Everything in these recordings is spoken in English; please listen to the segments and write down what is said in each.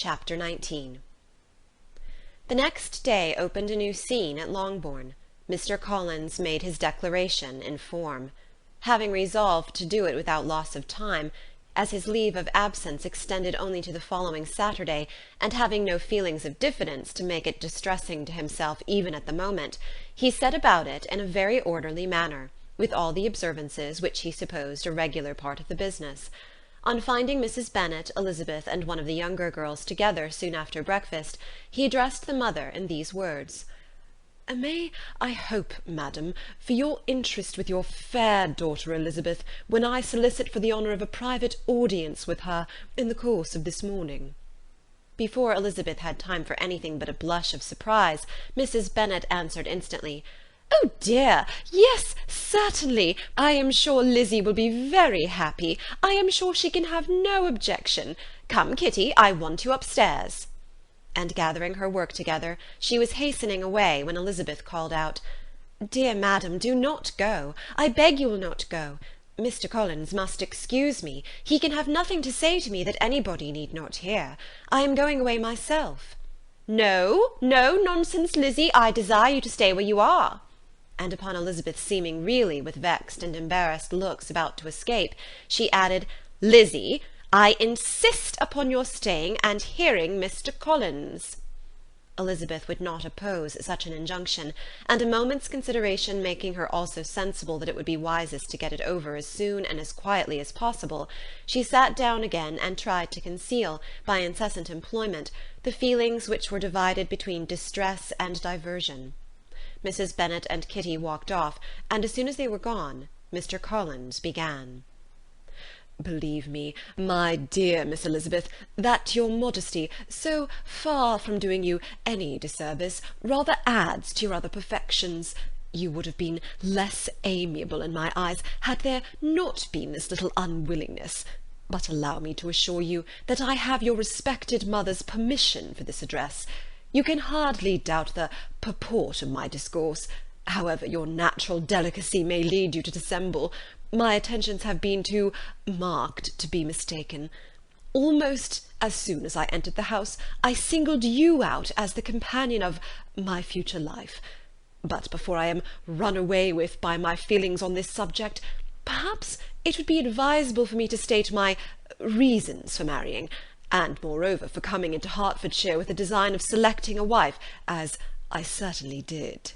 Chapter 19. The next day opened a new scene at Longbourn. Mr. Collins made his declaration in form. Having resolved to do it without loss of time, as his leave of absence extended only to the following Saturday, and having no feelings of diffidence to make it distressing to himself even at the moment, he set about it in a very orderly manner, with all the observances which he supposed a regular part of the business. On finding Mrs. Bennet, Elizabeth, and one of the younger girls together soon after breakfast, he addressed the mother in these words: "May I hope, madam, for your interest with your fair daughter Elizabeth, when I solicit for the honour of a private audience with her in the course of this morning?" Before Elizabeth had time for anything but a blush of surprise, Mrs. Bennet answered instantly, "Oh dear, yes, certainly. I am sure Lizzie will be very happy. I am sure she can have no objection. Come, Kitty, I want you upstairs." And gathering her work together, she was hastening away when Elizabeth called out, "Dear madam, do not go. I beg you will not go. Mr. Collins must excuse me. He can have nothing to say to me that anybody need not hear. I am going away myself." "No, no, nonsense, Lizzie. I desire you to stay where you are." And upon Elizabeth seeming really with vexed and embarrassed looks about to escape, she added, "Lizzie, I insist upon your staying and hearing Mr. Collins." Elizabeth would not oppose such an injunction, and a moment's consideration making her also sensible that it would be wisest to get it over as soon and as quietly as possible, she sat down again and tried to conceal, by incessant employment, the feelings which were divided between distress and diversion. Mrs. Bennet and Kitty walked off, and as soon as they were gone, Mr. Collins began. "Believe me, my dear Miss Elizabeth, that your modesty, so far from doing you any disservice, rather adds to your other perfections. You would have been less amiable in my eyes had there not been this little unwillingness. But allow me to assure you that I have your respected mother's permission for this address. You can hardly doubt the purport of my discourse. However your natural delicacy may lead you to dissemble, my attentions have been too marked to be mistaken. Almost as soon as I entered the house, I singled you out as the companion of my future life. But before I am run away with by my feelings on this subject, perhaps it would be advisable for me to state my reasons for marrying, and moreover for coming into Hertfordshire with the design of selecting a wife, as I certainly did."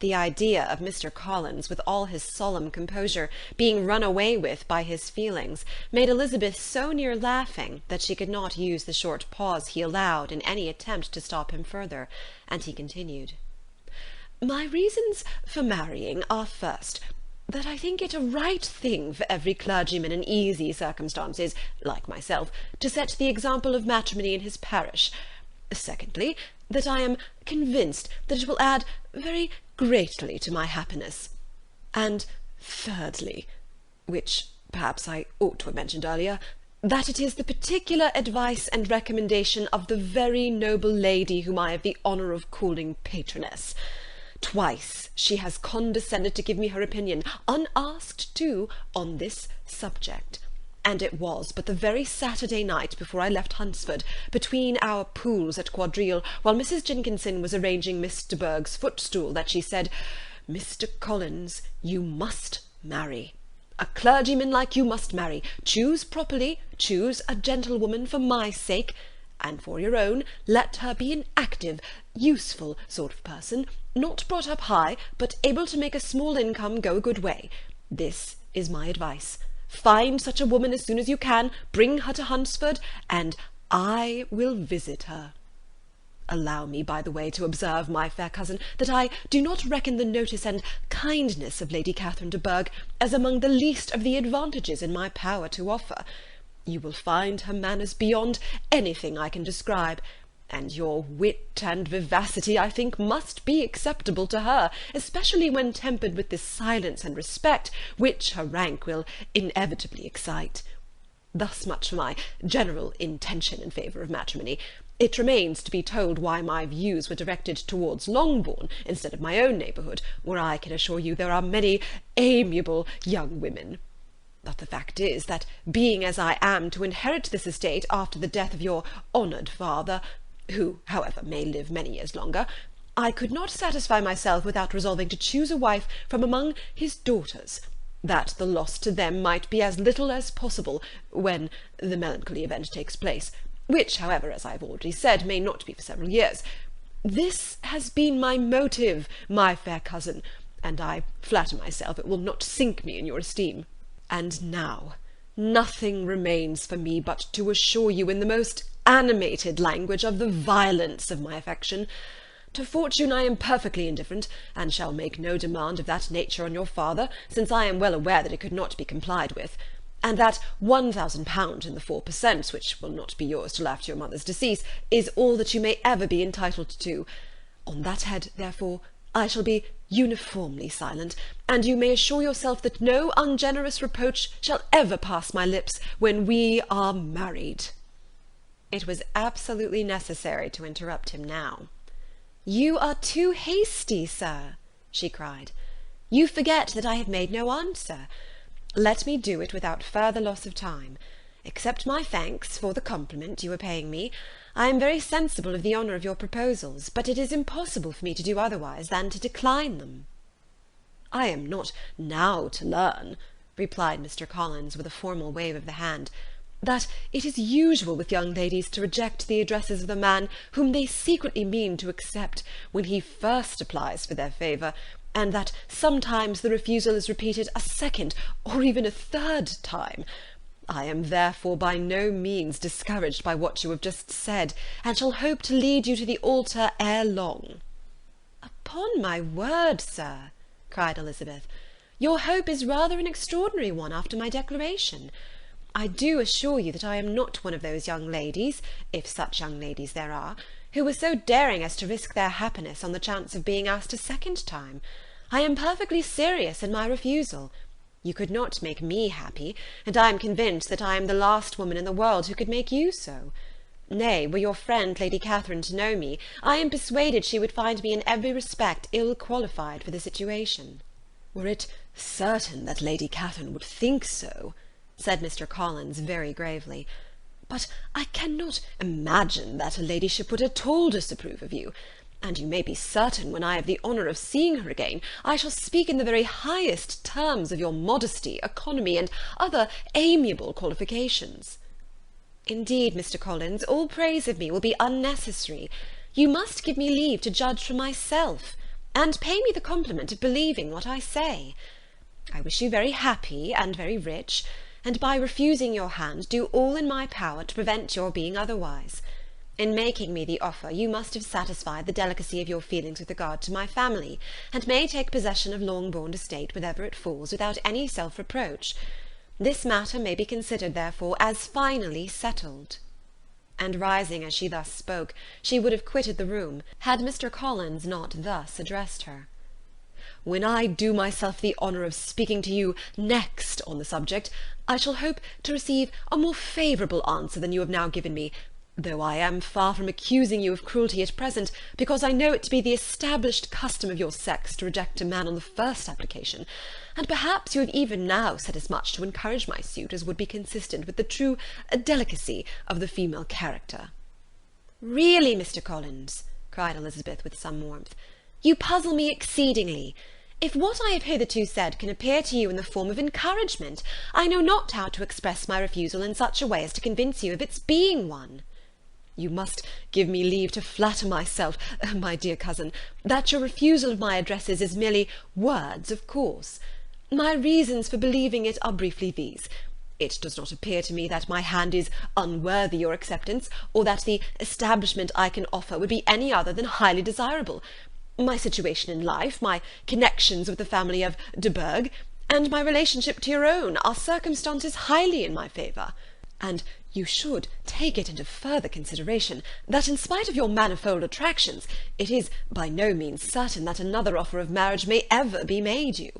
The idea of Mr. Collins, with all his solemn composure, being run away with by his feelings, made Elizabeth so near laughing that she could not use the short pause he allowed in any attempt to stop him further, and he continued, "My reasons for marrying are, first, that I think it a right thing for every clergyman in easy circumstances, like myself, to set the example of matrimony in his parish. Secondly, that I am convinced that it will add very greatly to my happiness. And thirdly, which perhaps I ought to have mentioned earlier, that it is the particular advice and recommendation of the very noble lady whom I have the honour of calling patroness. Twice she has condescended to give me her opinion, unasked too, on this subject, and it was but the very Saturday night before I left Hunsford, between our pools at quadrille, while Mrs. Jenkinson was arranging Miss de Bourgh's footstool, that she said, 'Mr. Collins, you must marry. A clergyman like you must marry. Choose properly, choose a gentlewoman for my sake, and for your own, let her be an active, useful sort of person, not brought up high, but able to make a small income go a good way. This is my advice. Find such a woman as soon as you can, bring her to Hunsford, and I will visit her. Allow me, by the way, to observe, my fair cousin, that I do not reckon the notice and kindness of Lady Catherine de Bourgh as among the least of the advantages in my power to offer. You will find her manners beyond anything I can describe, and your wit and vivacity, I think, must be acceptable to her, especially when tempered with this silence and respect, which her rank will inevitably excite. Thus much for my general intention in favour of matrimony. It remains to be told why my views were directed towards Longbourn instead of my own neighbourhood, where I can assure you there are many amiable young women. But the fact is, that being as I am to inherit this estate after the death of your honoured father, who, however, may live many years longer, I could not satisfy myself without resolving to choose a wife from among his daughters, that the loss to them might be as little as possible when the melancholy event takes place, which, however, as I have already said, may not be for several years. This has been my motive, my fair cousin, and I flatter myself it will not sink me in your esteem. And now nothing remains for me but to assure you in the most animated language of the violence of my affection. To fortune I am perfectly indifferent, and shall make no demand of that nature on your father, since I am well aware that it could not be complied with, and that £1,000 in the 4%, which will not be yours till after your mother's decease, is all that you may ever be entitled to. On that head, therefore, I shall be uniformly silent, and you may assure yourself that no ungenerous reproach shall ever pass my lips when we are married." It was absolutely necessary to interrupt him now. "You are too hasty, sir," she cried. "You forget that I have made no answer. Let me do it without further loss of time. Accept my thanks for the compliment you are paying me. I am very sensible of the honour of your proposals, but it is impossible for me to do otherwise than to decline them." "I am not now to learn," replied Mr. Collins, with a formal wave of the hand, "that it is usual with young ladies to reject the addresses of the man whom they secretly mean to accept, when he first applies for their favour, and that sometimes the refusal is repeated a second or even a third time. I am therefore by no means discouraged by what you have just said, and shall hope to lead you to the altar ere long." "Upon my word, sir," cried Elizabeth, "your hope is rather an extraordinary one after my declaration. I do assure you that I am not one of those young ladies, if such young ladies there are, who were so daring as to risk their happiness on the chance of being asked a second time. I am perfectly serious in my refusal. You could not make me happy, and I am convinced that I am the last woman in the world who could make you so. Nay, were your friend Lady Catherine to know me, I am persuaded she would find me in every respect ill qualified for the situation." "Were it certain that Lady Catherine would think so," said Mr. Collins very gravely, "but I cannot imagine that her ladyship would at all disapprove of you, and you may be certain when I have the honour of seeing her again, I shall speak in the very highest terms of your modesty, economy, and other amiable qualifications." "Indeed, Mr. Collins, all praise of me will be unnecessary. You must give me leave to judge for myself, and pay me the compliment of believing what I say. I wish you very happy and very rich, and by refusing your hand do all in my power to prevent your being otherwise. In making me the offer, you must have satisfied the delicacy of your feelings with regard to my family, and may take possession of Longbourn estate whenever it falls, without any self-reproach. This matter may be considered, therefore, as finally settled." And rising as she thus spoke, she would have quitted the room, had Mr. Collins not thus addressed her. "When I do myself the honour of speaking to you next on the subject, I shall hope to receive a more favourable answer than you have now given me, though I am far from accusing you of cruelty at present, because I know it to be the established custom of your sex to reject a man on the first application, and perhaps you have even now said as much to encourage my suit as would be consistent with the true delicacy of the female character." "Really, Mr. Collins," cried Elizabeth with some warmth, "you puzzle me exceedingly. If what I have hitherto said can appear to you in the form of encouragement, I know not how to express my refusal in such a way as to convince you of its being one." "You must give me leave to flatter myself, my dear cousin, that your refusal of my addresses is merely words, of course. My reasons for believing it are briefly these. It does not appear to me that my hand is unworthy your acceptance, or that the establishment I can offer would be any other than highly desirable. My situation in life, my connections with the family of de Bourgh, and my relationship to your own, are circumstances highly in my favour. And you should take it into further consideration that, in spite of your manifold attractions, it is by no means certain that another offer of marriage may ever be made you.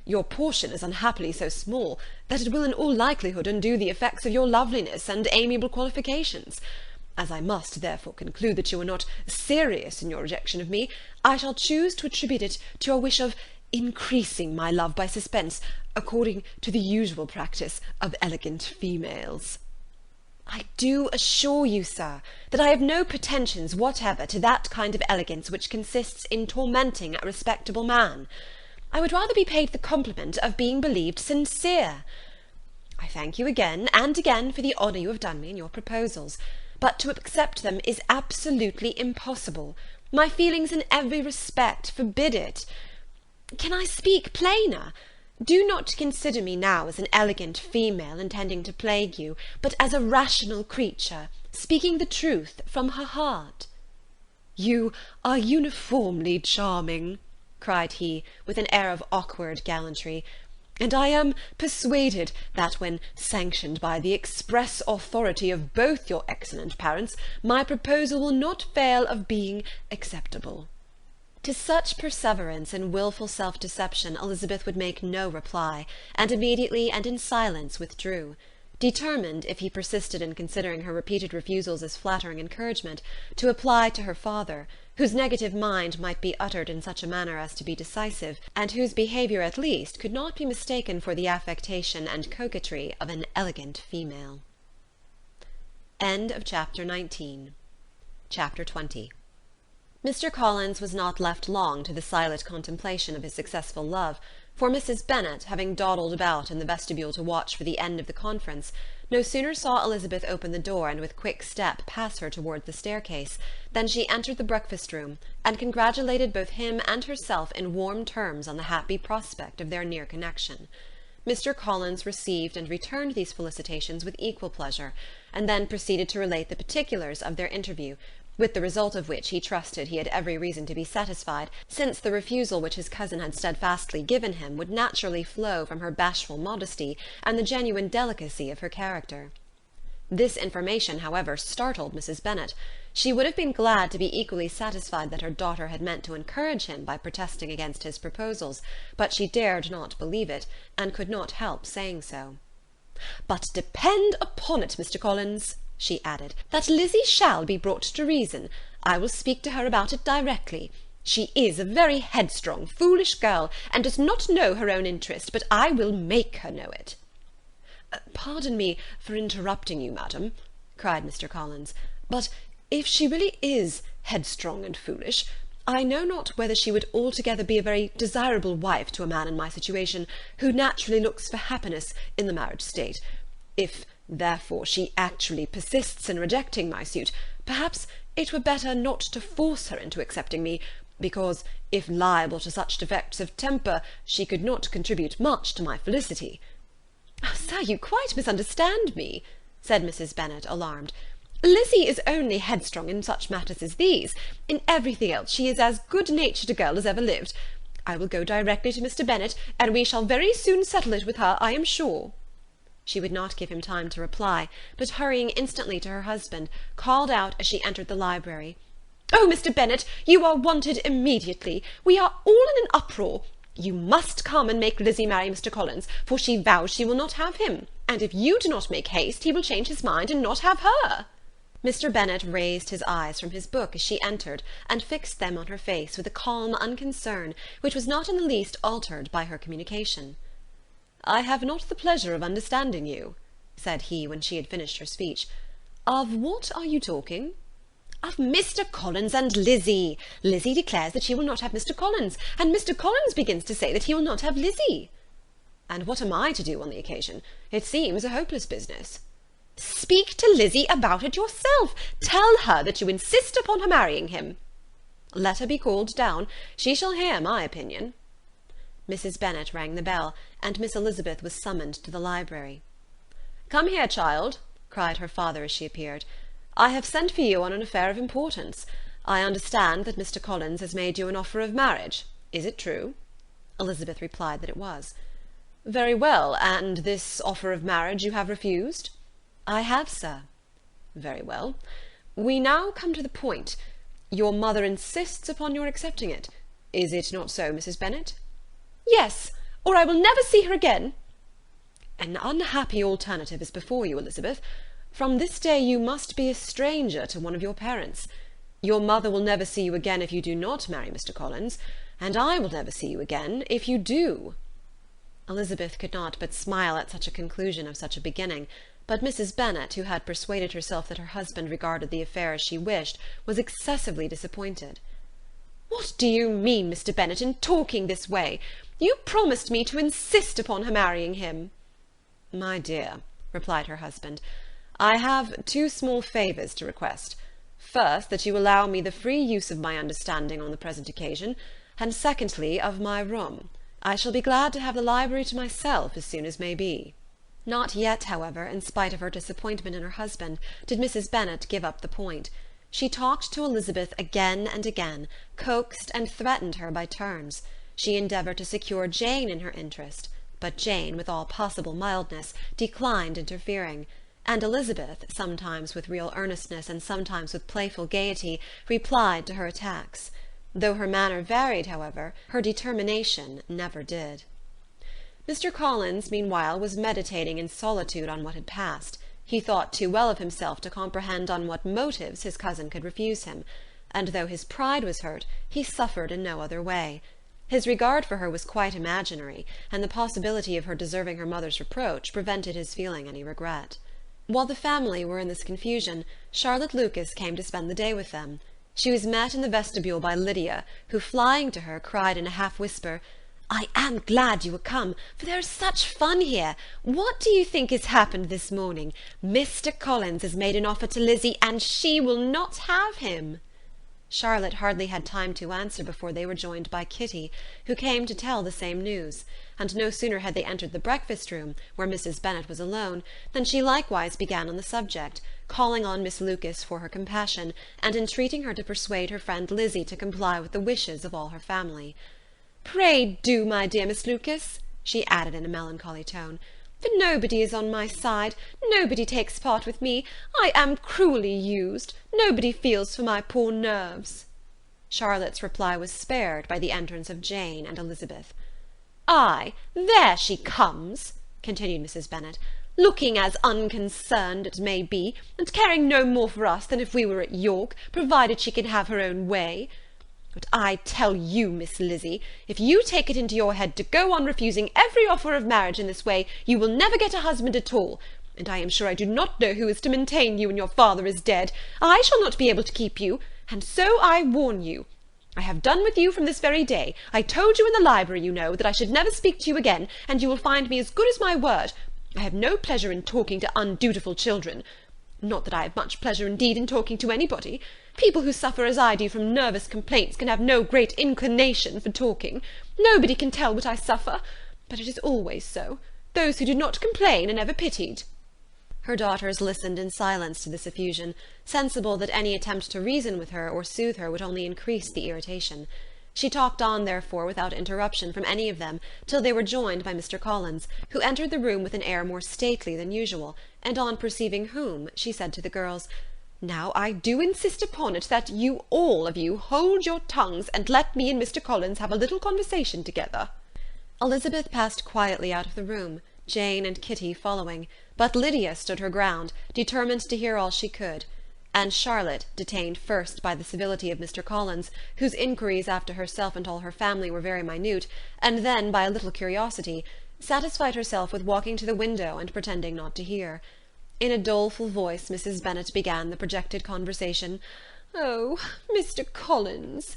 Your portion is unhappily so small that it will in all likelihood undo the effects of your loveliness and amiable qualifications. As I must therefore conclude that you are not serious in your rejection of me, I shall choose to attribute it to your wish of increasing my love by suspense, according to the usual practice of elegant females. I do assure you, sir, that I have no pretensions whatever to that kind of elegance which consists in tormenting a respectable man. I would rather be paid the compliment of being believed sincere. I thank you again and again for the honour you have done me in your proposals, but to accept them is absolutely impossible. My feelings in every respect forbid it. Can I speak plainer? Do not consider me now as an elegant female intending to plague you, but as a rational creature, speaking the truth from her heart. You are uniformly charming, cried he, with an air of awkward gallantry, and I am persuaded that when sanctioned by the express authority of both your excellent parents, my proposal will not fail of being acceptable. To such perseverance in wilful self-deception Elizabeth would make no reply, and immediately and in silence withdrew, determined, if he persisted in considering her repeated refusals as flattering encouragement, to apply to her father, whose negative mind might be uttered in such a manner as to be decisive, and whose behaviour at least could not be mistaken for the affectation and coquetry of an elegant female. Chapter 20. Mr. Collins was not left long to the silent contemplation of his successful love, for Mrs. Bennet, having dawdled about in the vestibule to watch for the end of the conference, no sooner saw Elizabeth open the door and with quick step pass her towards the staircase, than she entered the breakfast-room, and congratulated both him and herself in warm terms on the happy prospect of their near connection. Mr. Collins received and returned these felicitations with equal pleasure, and then proceeded to relate the particulars of their interview, with the result of which he trusted he had every reason to be satisfied, since the refusal which his cousin had steadfastly given him would naturally flow from her bashful modesty and the genuine delicacy of her character. This information, however, startled Mrs. Bennet. She would have been glad to be equally satisfied that her daughter had meant to encourage him by protesting against his proposals, but she dared not believe it, and could not help saying so. "But depend upon it, Mr. Collins," she added, "that Lizzie shall be brought to reason. I will speak to her about it directly. She is a very headstrong, foolish girl, and does not know her own interest, but I will make her know it." "Pardon me for interrupting you, madam," cried Mr. Collins, "but if she really is headstrong and foolish, I know not whether she would altogether be a very desirable wife to a man in my situation, who naturally looks for happiness in the marriage state. If therefore she actually persists in rejecting my suit, perhaps it were better not to force her into accepting me, because, if liable to such defects of temper, she could not contribute much to my felicity." "Sir, you quite misunderstand me," said Mrs. Bennet, alarmed. "Lizzie is only headstrong in such matters as these. In everything else she is as good-natured a girl as ever lived. I will go directly to Mr. Bennet, and we shall very soon settle it with her, I am sure." She would not give him time to reply, but hurrying instantly to her husband, called out as she entered the library, "Oh, Mr. Bennet, you are wanted immediately. We are all in an uproar. You must come and make Lizzie marry Mr. Collins, for she vows she will not have him, and if you do not make haste, he will change his mind and not have her." Mr. Bennet raised his eyes from his book as she entered, and fixed them on her face with a calm unconcern which was not in the least altered by her communication. "I have not the pleasure of understanding you," said he, when she had finished her speech. "Of what are you talking?" "Of Mr. Collins and Lizzie. Lizzie declares that she will not have Mr. Collins, and Mr. Collins begins to say that he will not have Lizzie." "And what am I to do on the occasion? It seems a hopeless business." "Speak to Lizzie about it yourself. Tell her that you insist upon her marrying him." "Let her be called down. She shall hear my opinion." Mrs. Bennet rang the bell, and Miss Elizabeth was summoned to the library. "Come here, child," cried her father as she appeared. "I have sent for you on an affair of importance. I understand that Mr. Collins has made you an offer of marriage. Is it true?" Elizabeth replied that it was. "Very well, and this offer of marriage you have refused?" "I have, sir." "Very well. We now come to the point. Your mother insists upon your accepting it. Is it not so, Mrs. Bennet?" "Yes, or I will never see her again." "An unhappy alternative is before you, Elizabeth. From this day you must be a stranger to one of your parents. Your mother will never see you again if you do not marry Mr. Collins. and I will never see you again, if you do." Elizabeth could not but smile at such a conclusion of such a beginning, but Mrs. Bennet, who had persuaded herself that her husband regarded the affair as she wished, was excessively disappointed. "What do you mean, Mr. Bennet, in talking this way? You promised me to insist upon her marrying him." "My dear," replied her husband, "I have two small favours to request. First, that you allow me the free use of my understanding on the present occasion, and secondly, of my room. I shall be glad to have the library to myself as soon as may be." Not yet, however, in spite of her disappointment in her husband, did Mrs. Bennet give up the point. She talked to Elizabeth again and again, coaxed and threatened her by turns. She endeavoured to secure Jane in her interest, but Jane, with all possible mildness, declined interfering, and Elizabeth, sometimes with real earnestness and sometimes with playful gaiety, replied to her attacks. Though her manner varied, however, her determination never did. Mr. Collins, meanwhile, was meditating in solitude on what had passed. He thought too well of himself to comprehend on what motives his cousin could refuse him, and though his pride was hurt, he suffered in no other way. His regard for her was quite imaginary, and the possibility of her deserving her mother's reproach prevented his feeling any regret. While the family were in this confusion, Charlotte Lucas came to spend the day with them. She was met in the vestibule by Lydia, who, flying to her, cried in a half-whisper, "I am glad you are come, for there is such fun here. What do you think has happened this morning? Mr. Collins has made an offer to Lizzie, and she will not have him." Charlotte hardly had time to answer before they were joined by Kitty, who came to tell the same news, and no sooner had they entered the breakfast-room, where Mrs. Bennet was alone, than she likewise began on the subject, calling on Miss Lucas for her compassion, and entreating her to persuade her friend Lizzie to comply with the wishes of all her family. "Pray do, my dear Miss Lucas," she added in a melancholy tone, "for nobody is on my side, nobody takes part with me. I am cruelly used, nobody feels for my poor nerves." Charlotte's reply was spared by the entrance of Jane and Elizabeth. "Ay, there she comes," continued Mrs. Bennet, "looking as unconcerned as may be, and caring no more for us than if we were at York, provided she can have her own way. But I tell you, Miss Lizzie, if you take it into your head to go on refusing every offer of marriage in this way, you will never get a husband at all, and I am sure I do not know who is to maintain you when your father is dead. I shall not be able to keep you, and so I warn you. I have done with you from this very day. I told you in the library, you know, that I should never speak to you again, and you will find me as good as my word. I have no pleasure in talking to undutiful children. Not that I have much pleasure indeed in talking to anybody. People who suffer as I do from nervous complaints can have no great inclination for talking. Nobody can tell what I suffer, but it is always so. Those who do not complain are never pitied." Her daughters listened in silence to this effusion, sensible that any attempt to reason with her or soothe her would only increase the irritation. She talked on, therefore, without interruption from any of them, till they were joined by Mr. Collins, who entered the room with an air more stately than usual, and on perceiving whom, she said to the girls, "Now I do insist upon it that you all of you hold your tongues, and let me and Mr. Collins have a little conversation together." Elizabeth passed quietly out of the room, Jane and Kitty following, but Lydia stood her ground, determined to hear all she could, and Charlotte, detained first by the civility of Mr. Collins, whose inquiries after herself and all her family were very minute, and then by a little curiosity, satisfied herself with walking to the window and pretending not to hear. In a doleful voice Mrs. Bennet began the projected conversation. "Oh, Mr. Collins!"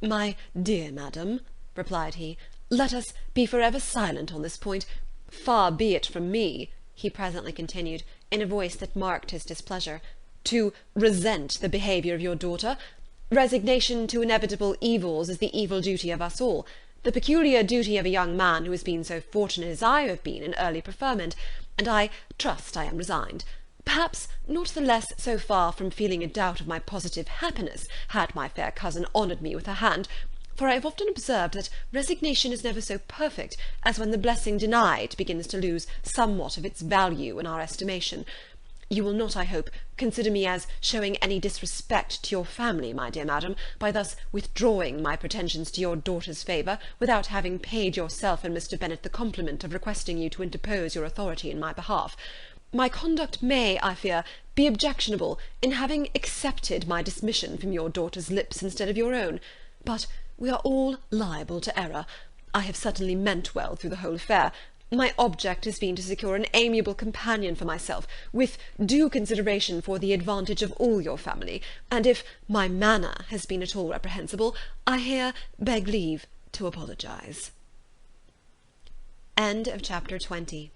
"My dear madam," replied he, "let us be for ever silent on this point. Far be it from me," he presently continued, in a voice that marked his displeasure, "to resent the behaviour of your daughter. Resignation to inevitable evils is the evil duty of us all, the peculiar duty of a young man who has been so fortunate as I have been in early preferment, and I trust I am resigned. Perhaps not the less so far from feeling a doubt of my positive happiness, had my fair cousin honoured me with her hand, for I have often observed that resignation is never so perfect as when the blessing denied begins to lose somewhat of its value in our estimation. You will not, I hope, consider me as showing any disrespect to your family, my dear madam, by thus withdrawing my pretensions to your daughter's favour, without having paid yourself and Mr. Bennet the compliment of requesting you to interpose your authority in my behalf. My conduct may, I fear, be objectionable in having accepted my dismission from your daughter's lips instead of your own, but We are all liable to error. I have certainly meant well through the whole affair. My object has been to secure an amiable companion for myself, with due consideration for the advantage of all your family, and if my manner has been at all reprehensible, I here beg leave to apologize. End of chapter 20.